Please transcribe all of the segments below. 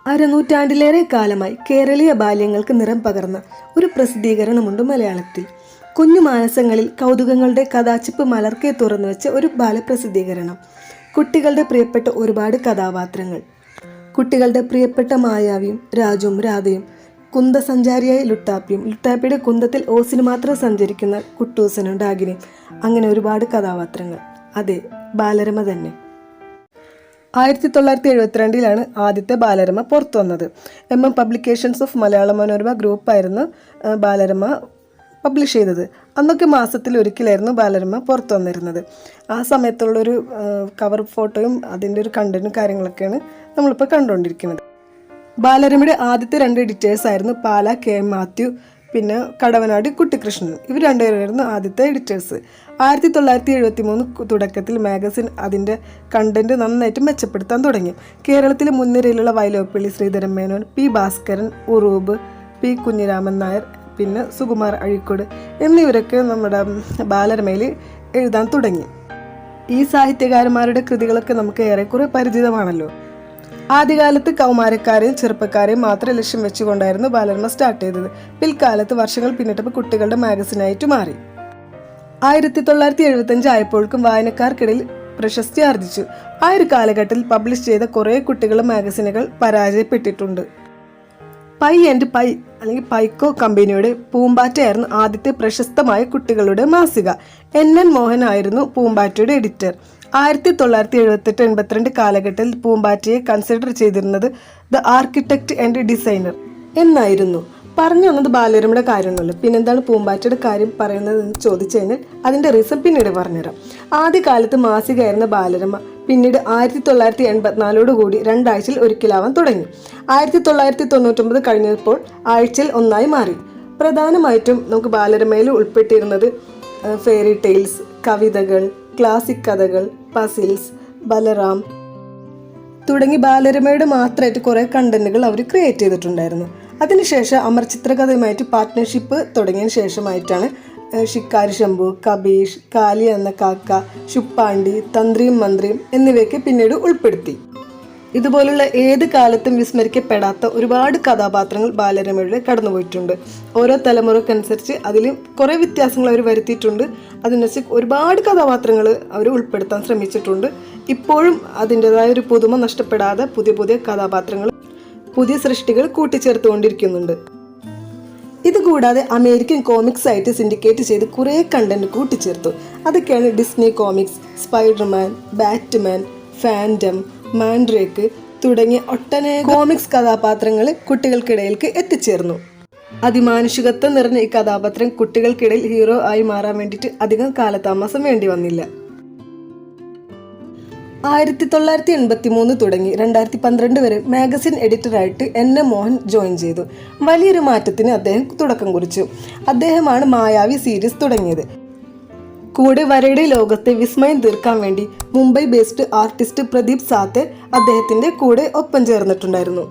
അരനൂറ്റാണ്ടിലേറെ കാലമായി കേരളീയ ബാല്യങ്ങൾക്ക് നിറം പകർന്ന ഒരു പ്രസിദ്ധീകരണമുണ്ട് മലയാളത്തിൽ. കുഞ്ഞു മാനസങ്ങളിൽ കൗതുകങ്ങളുടെ കഥാച്ചിപ്പ് മലർക്കെ തുറന്നു വെച്ച ഒരു ബാലപ്രസിദ്ധീകരണം. കുട്ടികളുടെ പ്രിയപ്പെട്ട ഒരുപാട് കഥാപാത്രങ്ങൾ. കുട്ടികളുടെ പ്രിയപ്പെട്ട മായാവിയും രാജുവും രാധയും, കുന്തസഞ്ചാരിയായ ലുട്ടാപ്പിയും, ലുട്ടാപ്പിയുടെ കുന്തത്തിൽ ഓസിന് മാത്രം സഞ്ചരിക്കുന്ന കുട്ടൂസനും ഡാഗിനിയും, അങ്ങനെ ഒരുപാട് കഥാപാത്രങ്ങൾ. അതെ, ബാലരമ തന്നെ. 1972 ആദ്യത്തെ ബാലരമ പുറത്തു വന്നത്. MM publications of Malayala Manorama ഗ്രൂപ്പായിരുന്നു Balarama publish ചെയ്തത്. അന്നൊക്കെ മാസത്തിൽ ഒരിക്കലായിരുന്നു ബാലരമ പുറത്തു വന്നിരുന്നത്. ആ സമയത്തുള്ളൊരു കവർ ഫോട്ടോയും അതിൻ്റെ ഒരു കണ്ടന്റും കാര്യങ്ങളൊക്കെയാണ് നമ്മളിപ്പോൾ കണ്ടുകൊണ്ടിരിക്കുന്നത്. ബാലരമയുടെ ആദ്യത്തെ 2 എഡിറ്റേഴ്സ് ആയിരുന്നു പാല KM മാത്യു, പിന്നെ കടവനാട് കുട്ടിക്കൃഷ്ണൻ. ഇവർ രണ്ടുപേരായിരുന്നു ആദ്യത്തെ എഡിറ്റേഴ്സ്. 1973 തുടക്കത്തിൽ മാഗസിൻ അതിൻ്റെ കണ്ടന്റ് നന്നായിട്ട് മെച്ചപ്പെടുത്താൻ തുടങ്ങി. കേരളത്തിലെ മുൻനിരയിലുള്ള വയലോപ്പള്ളി ശ്രീധരൻ മേനോൻ, P. ഭാസ്കരൻ, ഉറൂബ്, P. കുഞ്ഞിരാമൻ നായർ, പിന്നെ സുകുമാർ അഴീക്കോട് എന്നിവരൊക്കെ നമ്മുടെ ബാലരമയിൽ എഴുതാൻ തുടങ്ങി. ഈ സാഹിത്യകാരന്മാരുടെ കൃതികളൊക്കെ നമുക്ക് ഏറെക്കുറെ പരിചിതമാണല്ലോ. ആദ്യകാലത്ത് കൗമാരക്കാരെയും ചെറുപ്പക്കാരെയും മാത്രം ലക്ഷ്യം വെച്ചുകൊണ്ടായിരുന്നു ബാലരമ സ്റ്റാർട്ട് ചെയ്തത്. പിൽക്കാലത്ത് വർഷങ്ങൾ പിന്നിട്ടപ്പോൾ കുട്ടികളുടെ മാഗസിനായിട്ട് മാറി. 1975 ആയപ്പോഴേക്കും വായനക്കാർക്കിടയിൽ പ്രശസ്തി ആർജിച്ചു. ആ ഒരു കാലഘട്ടത്തിൽ പബ്ലിഷ് ചെയ്ത കുറേ കുട്ടികളുടെ മാഗസിനുകൾ പരാജയപ്പെട്ടിട്ടുണ്ട്. പൈ ആൻഡ് പൈ അല്ലെങ്കിൽ പൈക്കോ കമ്പനിയുടെ പൂമ്പാറ്റയായിരുന്നു ആദ്യത്തെ പ്രശസ്തമായ കുട്ടികളുടെ മാസിക. NN മോഹൻ ആയിരുന്നു പൂമ്പാറ്റയുടെ എഡിറ്റർ. 1978-82 കാലഘട്ടത്തിൽ പൂമ്പാറ്റയെ കൺസിഡർ ചെയ്തിരുന്നത് ദ ആർക്കിടെക്ട് ആൻഡ് ഡിസൈനർ എന്നായിരുന്നു. പറഞ്ഞു വന്നത് ബാലരമയുടെ കാര്യമൊന്നുമല്ലോ, പിന്നെന്താണ് പൂമ്പാറ്റയുടെ കാര്യം പറയുന്നതെന്ന് ചോദിച്ചു കഴിഞ്ഞാൽ അതിൻ്റെ റീസൺ പിന്നീട് പറഞ്ഞുതരാം. ആദ്യകാലത്ത് മാസികയായിരുന്ന ബാലരമ പിന്നീട് 1984 2 ആഴ്ചയിൽ ഒരിക്കലാവാൻ തുടങ്ങി. 1999 കഴിഞ്ഞപ്പോൾ ആഴ്ചയിൽ ഒന്നായി മാറി. പ്രധാനമായിട്ടും നമുക്ക് ബാലരമയിൽ ഉൾപ്പെട്ടിരുന്നത് ഫെയറി ടെയിൽസ്, കവിതകൾ, ക്ലാസിക് കഥകൾ, പസിൽസ്, ബലറാം തുടങ്ങി ബാലരമയുടെ മാത്രമായിട്ട് കുറേ കണ്ടന്റുകൾ അവർ ക്രിയേറ്റ് ചെയ്തിട്ടുണ്ടായിരുന്നു. അതിനുശേഷം അമർ ചിത്രകഥയുമായിട്ട് പാർട്ട്ണർഷിപ്പ് തുടങ്ങിയതിന് ശേഷമായിട്ടാണ് ഷിക്കാരി ശംഭു, കബീഷ്, കാലി എന്ന കാക്ക, ശുപ്പാണ്ടി, തന്ത്രിയും മന്ത്രിയും എന്നിവയൊക്കെ പിന്നീട് ഉൾപ്പെടുത്തി. ഇതുപോലുള്ള ഏത് കാലത്തും വിസ്മരിക്കപ്പെടാത്ത ഒരുപാട് കഥാപാത്രങ്ങൾ ബാലരമയുടെ കടന്നുപോയിട്ടുണ്ട്. ഓരോ തലമുറക്കനുസരിച്ച് അതിൽ കുറേ വ്യത്യാസങ്ങൾ അവർ വരുത്തിയിട്ടുണ്ട്. അതിനനുസരിച്ച് ഒരുപാട് കഥാപാത്രങ്ങൾ അവർ ഉൾപ്പെടുത്താൻ ശ്രമിച്ചിട്ടുണ്ട്. ഇപ്പോഴും അതിൻ്റെതായ ഒരു പുതുമ നഷ്ടപ്പെടാതെ പുതിയ പുതിയ കഥാപാത്രങ്ങൾ, പുതിയ സൃഷ്ടികൾ കൂട്ടിച്ചേർത്തുകൊണ്ടിരിക്കുന്നുണ്ട്. ഇതുകൂടാതെ അമേരിക്കൻ കോമിക്സ് ആയിട്ട് സിൻഡിക്കേറ്റ് ചെയ്ത് കുറേ കണ്ടന്റ് കൂട്ടിച്ചേർത്തു. അതൊക്കെയാണ് Disney comics, Spiderman, Batman, fandom, Mandrake തുടങ്ങിയ ഒട്ടനേകം കോമിക്സ് കഥാപാത്രങ്ങൾ കുട്ടികൾക്കിടയിലേക്ക് എത്തിച്ചേർന്നു. അതിമാനുഷികത്വം നിറഞ്ഞ ഈ കഥാപാത്രം കുട്ടികൾക്കിടയിൽ ഹീറോ ആയി മാറാൻ വേണ്ടിയിട്ട് അധികം കാലതാമസം വേണ്ടി വന്നില്ല. 1983 തുടങ്ങി 2012 വരെ മാഗസിൻ എഡിറ്ററായിട്ട് NM മോഹൻ ജോയിൻ ചെയ്തു. വലിയൊരു മാറ്റത്തിന് അദ്ദേഹം തുടക്കം കുറിച്ചു. അദ്ദേഹമാണ് മായാവി സീരീസ് തുടങ്ങിയത്. കൂടെ വരയുടെ ലോകത്തെ വിസ്മയം തീർക്കാൻ വേണ്ടി മുംബൈ ബേസ്ഡ് ആർട്ടിസ്റ്റ് പ്രദീപ് സാത്തെ അദ്ദേഹത്തിന്റെ കൂടെ ഒപ്പം ചേർന്നിട്ടുണ്ടായിരുന്നു.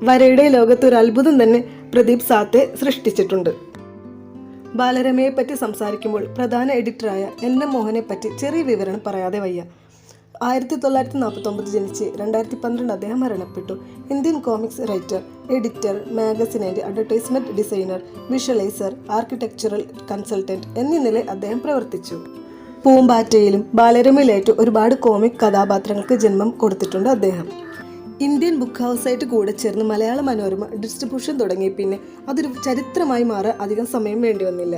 വരയുടെ ലോകത്ത് ഒരു അത്ഭുതം തന്നെ പ്രദീപ് സാത്തെ സൃഷ്ടിച്ചിട്ടുണ്ട്. ബാലരമയെ പറ്റി സംസാരിക്കുമ്പോൾ പ്രധാന എഡിറ്ററായ NM മോഹനെ പറ്റി ചെറിയ വിവരണം പറയാതെ വയ്യ. 1949 ജനിച്ച് 2012 അദ്ദേഹം മരണപ്പെട്ടു. Indian comics writer, editor, magazine and advertisement designer, visualiser, architectural consultant എന്നീ നിലയിൽ അദ്ദേഹം പ്രവർത്തിച്ചു. പൂമ്പാറ്റയിലും ബാലരമയിലായിട്ട് ഒരുപാട് കോമിക് കഥാപാത്രങ്ങൾക്ക് ജന്മം കൊടുത്തിട്ടുണ്ട് അദ്ദേഹം. ഇന്ത്യൻ ബുക്ക് ഹൗസായിട്ട് കൂടെ ചേർന്ന് മലയാള മനോരമ ഡിസ്ട്രിബ്യൂഷൻ തുടങ്ങി. പിന്നെ അതൊരു ചരിത്രമായി മാറാൻ അധികം സമയം വേണ്ടി വന്നില്ല.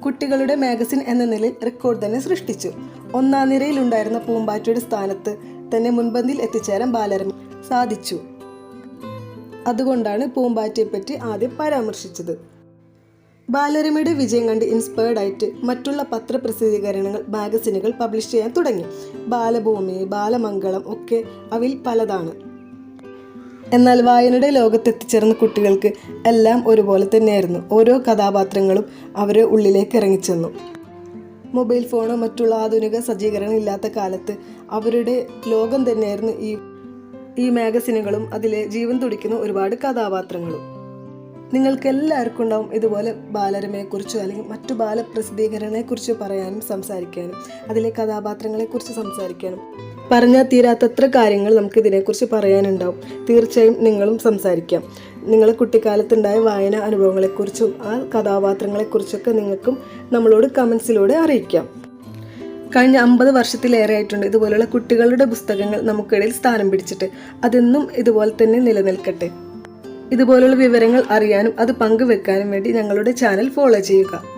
കുട്ടികളുടെ മാഗസിൻ എന്ന നിലയിൽ റെക്കോർഡ് തന്നെ സൃഷ്ടിച്ചു. 1ാം നിരയിലുണ്ടായിരുന്ന പൂമ്പാറ്റയുടെ സ്ഥാനത്ത് തന്നെ മുൻപന്തിയിൽ എത്തിച്ചേരാൻ ബാലരമ സാധിച്ചു. അതുകൊണ്ടാണ് പൂമ്പാറ്റയെ പറ്റി ആദ്യം പരാമർശിച്ചത്. ബാലരമയുടെ വിജയം കണ്ട് ഇൻസ്പയർഡ് ആയിട്ട് മറ്റുള്ള പത്രപ്രസിദ്ധീകരണങ്ങൾ മാഗസിനുകൾ പബ്ലിഷ് ചെയ്യാൻ തുടങ്ങി. ബാലഭൂമി, ബാലമംഗളം ഒക്കെ അവയിൽ പലതാണ്. എന്നാൽ വായനയുടെ ലോകത്തെത്തിച്ചേർന്ന കുട്ടികൾക്ക് എല്ലാം ഒരുപോലെ തന്നെയായിരുന്നു. ഓരോ കഥാപാത്രങ്ങളും അവരെ ഉള്ളിലേക്ക് ഇറങ്ങിച്ചെന്നു. മൊബൈൽ ഫോണോ മറ്റുള്ള ആധുനിക സജ്ജീകരണം ഇല്ലാത്ത കാലത്ത് അവരുടെ ലോകം തന്നെയായിരുന്നു ഈ മാഗസിനുകളും അതിലെ ജീവൻ തുടിക്കുന്ന ഒരുപാട് കഥാപാത്രങ്ങളും. നിങ്ങൾക്ക് എല്ലാവർക്കും ഉണ്ടാവും ഇതുപോലെ ബാലരമയെക്കുറിച്ചോ അല്ലെങ്കിൽ മറ്റു ബാലപ്രസിദ്ധീകരണത്തെക്കുറിച്ചോ പറയാനും സംസാരിക്കാനും അതിലെ കഥാപാത്രങ്ങളെക്കുറിച്ച് സംസാരിക്കാനും. പറഞ്ഞാൽ തീരാത്തത്ര കാര്യങ്ങൾ നമുക്ക് ഇതിനെക്കുറിച്ച് പറയാനുണ്ടാവും. തീർച്ചയായും നിങ്ങളും സംസാരിക്കാം. നിങ്ങളെ കുട്ടിക്കാലത്തുണ്ടായ വായന അനുഭവങ്ങളെക്കുറിച്ചും ആ കഥാപാത്രങ്ങളെക്കുറിച്ചൊക്കെ നിങ്ങൾക്കും നമ്മളോട് കമൻസിലൂടെ അറിയിക്കാം. കഴിഞ്ഞ 50 വർഷത്തിലേറെ ആയിട്ടുണ്ട് ഇതുപോലുള്ള കുട്ടികളുടെ പുസ്തകങ്ങൾ നമുക്കിടയിൽ സ്ഥാനം പിടിച്ചിട്ട്. അതെന്നും ഇതുപോലെ തന്നെ നിലനിൽക്കട്ടെ. ഇതുപോലുള്ള വിവരങ്ങൾ അറിയാനും അത് പങ്കുവെക്കാനും വേണ്ടി ഞങ്ങളുടെ ചാനൽ ഫോളോ ചെയ്യുക.